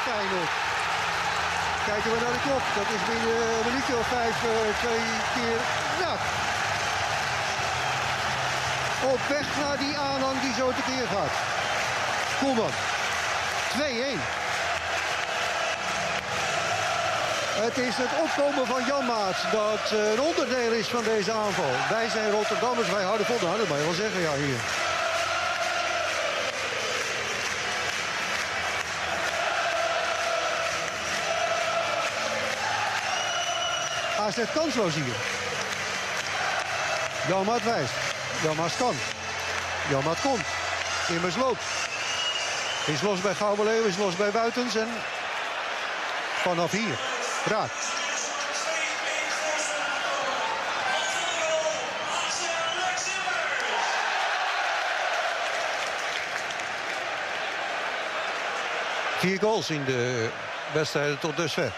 Feyenoord. Kijken we naar de klok. Dat is binnen een minuutje of 5 2 keer raak. Op weg naar die aanhang die zo tekeer gaat. Koeman. 2-1. Het is het opkomen van Jan Maat dat een onderdeel is van deze aanval. Wij zijn Rotterdammers, wij houden vol. Nou, dat mag je wel zeggen, ja, hier. AZ kansloos hier. Jan Maat wijst. Jan Maat kan. Jan Maat komt. Immers loopt. Is los bij Gouweleeuw, is los bij Buitens en vanaf hier. Raak. Vier goals in de wedstrijden tot dusver.